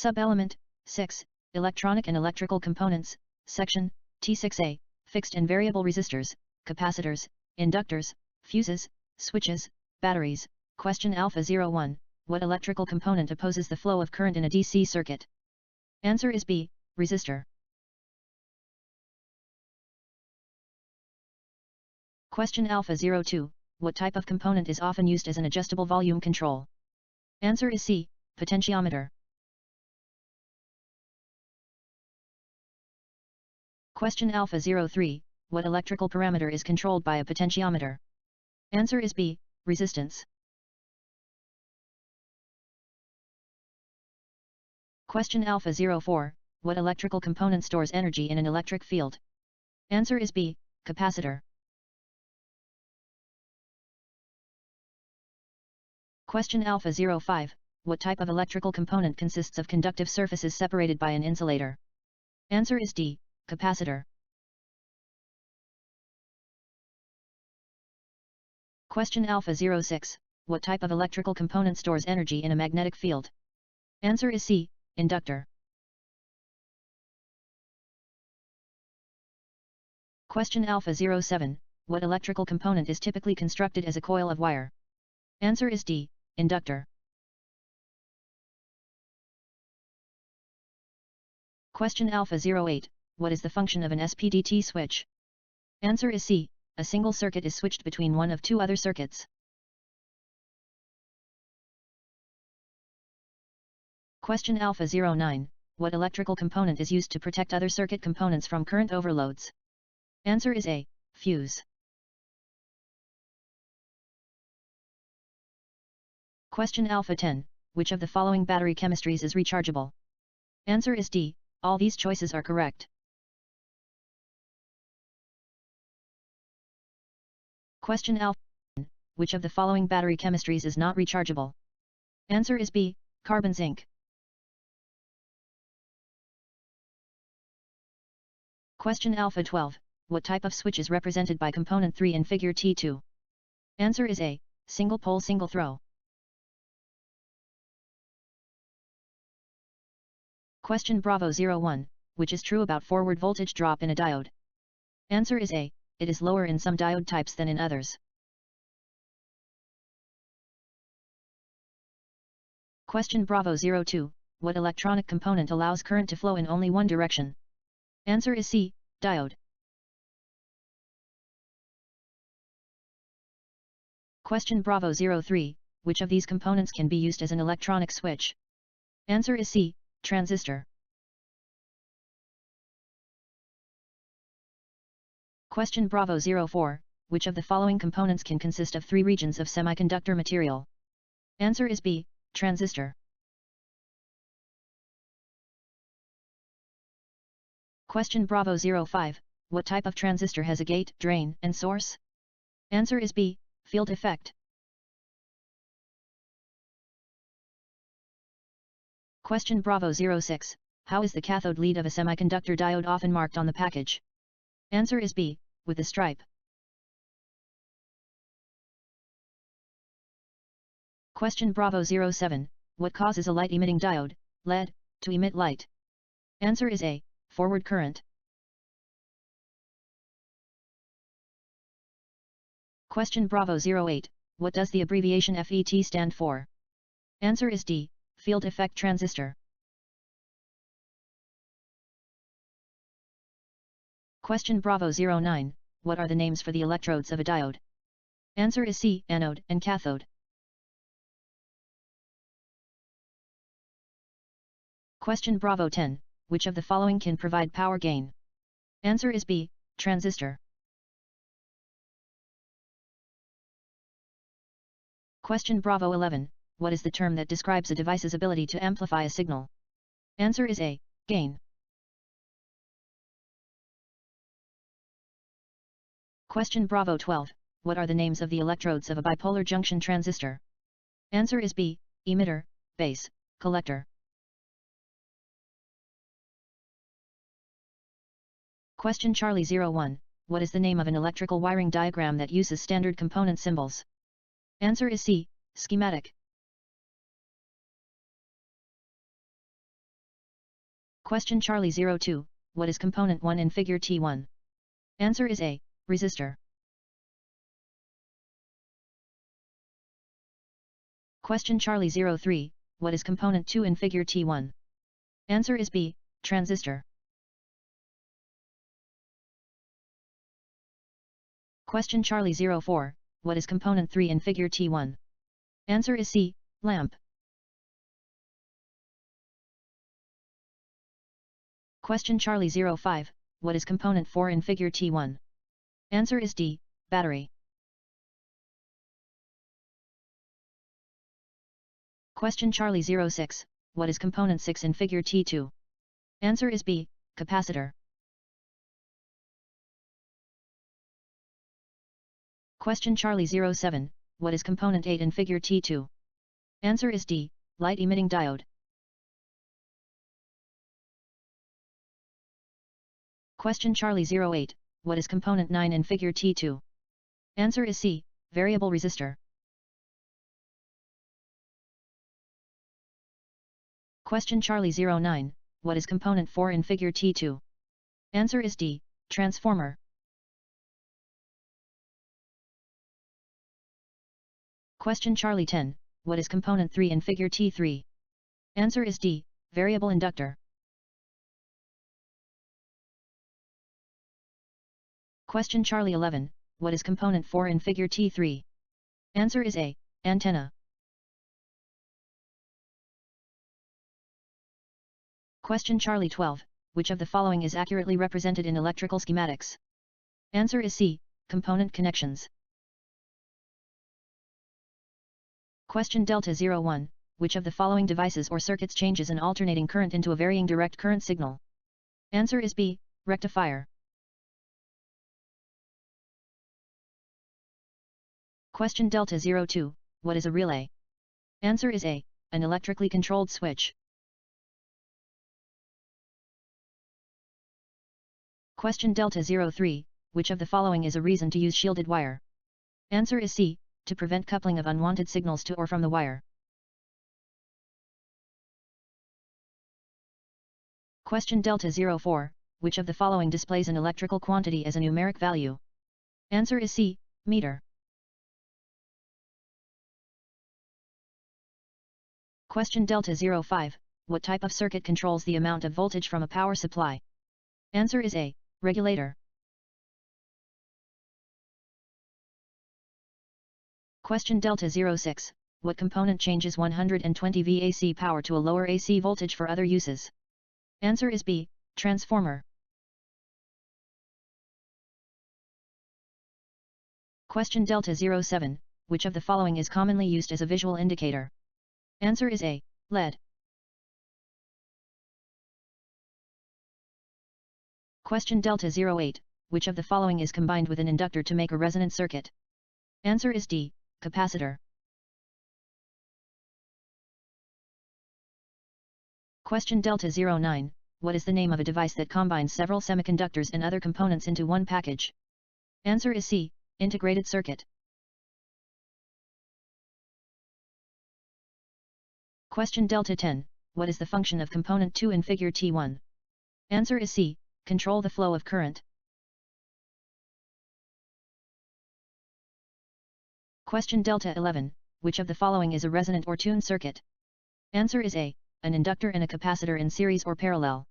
Sub-element 6. Electronic and electrical components, section, T6a, fixed and variable resistors, capacitors, inductors, fuses, switches, batteries. Question Alpha 01. What electrical component opposes the flow of current in a DC circuit? Answer is B. Resistor. Question Alpha 02. What type of component is often used as an adjustable volume control? Answer is C. Potentiometer. Question Alpha 03. What electrical parameter is controlled by a potentiometer? Answer is B. Resistance. Question Alpha 04. What electrical component stores energy in an electric field? Answer is B. Capacitor. Question Alpha 05. What type of electrical component consists of conductive surfaces separated by an insulator? Answer is D. Capacitor. Question Alpha 06. What type of electrical component stores energy in a magnetic field? Answer is C. Inductor. Question Alpha 07. What electrical component is typically constructed as a coil of wire? Answer is D. Inductor. Question Alpha 08. What is the function of an SPDT switch? Answer is C. A single circuit is switched between one of two other circuits. Question Alpha 09. What electrical component is used to protect other circuit components from current overloads? Answer is A. Fuse. Question Alpha 10. Which of the following battery chemistries is rechargeable? Answer is D. All these choices are correct. Question Alpha 11. Which of the following battery chemistries is not rechargeable? Answer is B. Carbon zinc. Question Alpha 12. What type of switch is represented by component 3 in figure T2? Answer is A. Single pole single throw. Question Bravo 01. Which is true about forward voltage drop in a diode? Answer is A. It is lower in some diode types than in others. Question Bravo 02. What electronic component allows current to flow in only one direction? Answer is C. Diode. Question Bravo 03. Which of these components can be used as an electronic switch? Answer is C. Transistor. Question Bravo 04. Which of the following components can consist of three regions of semiconductor material? Answer is B. Transistor. Question Bravo 05. What type of transistor has a gate, drain, and source? Answer is B. Field effect. Question Bravo 06. How is the cathode lead of a semiconductor diode often marked on the package? Answer is B. With a stripe. Question Bravo 07. What causes a light-emitting diode, LED, to emit light? Answer is A. Forward current. Question Bravo 08. What does the abbreviation FET stand for? Answer is D. Field effect transistor. Question Bravo 09. What are the names for the electrodes of a diode? Answer is C. Anode and cathode. Question Bravo 10. Which of the following can provide power gain? Answer is B. Transistor. Question Bravo 11. What is the term that describes a device's ability to amplify a signal? Answer is A. Gain. Question Bravo 12. What are the names of the electrodes of a bipolar junction transistor? Answer is B. Emitter, base, collector. Question Charlie 01. What is the name of an electrical wiring diagram that uses standard component symbols? Answer is C. Schematic. Question Charlie 02, what is component 1 in figure T1? Answer is A, resistor. Question Charlie 03, what is component 2 in figure T1? Answer is B, transistor. Question Charlie 04, what is component 3 in figure T1? Answer is C, lamp. Question Charlie 05, what is component 4 in figure T1? Answer is D, battery. Question Charlie 06, what is component 6 in figure T2? Answer is B, capacitor. Question Charlie 07, what is component 8 in figure T2? Answer is D, light emitting diode. Question Charlie 08, what is component 9 in figure T2? Answer is C, variable resistor. Question Charlie 09, what is component 4 in figure T2? Answer is D, transformer. Question Charlie 10, what is component 3 in figure T3? Answer is D, variable inductor. Question Charlie 11, what is component 4 in figure T3? Answer is A, antenna. Question Charlie 12, which of the following is accurately represented in electrical schematics? Answer is C, component connections. Question Delta 01, which of the following devices or circuits changes an alternating current into a varying direct current signal? Answer is B, rectifier. Question Delta 02, what is a relay? Answer is A, an electrically controlled switch. Question Delta 03, which of the following is a reason to use shielded wire? Answer is C, to prevent coupling of unwanted signals to or from the wire. Question Delta 04, which of the following displays an electrical quantity as a numeric value? Answer is C, meter. Question Delta 05, what type of circuit controls the amount of voltage from a power supply? Answer is A, regulator. Question Delta 06, what component changes 120 V AC power to a lower AC voltage for other uses? Answer is B, transformer. Question Delta 07, which of the following is commonly used as a visual indicator? Answer is A, LED. Question Delta 08, which of the following is combined with an inductor to make a resonant circuit? Answer is D, capacitor. Question Delta 09, what is the name of a device that combines several semiconductors and other components into one package? Answer is C, integrated circuit. Question Delta 10, what is the function of component 2 in figure T1? Answer is C, control the flow of current. Question Delta 11, which of the following is a resonant or tuned circuit? Answer is A, an inductor and a capacitor in series or parallel.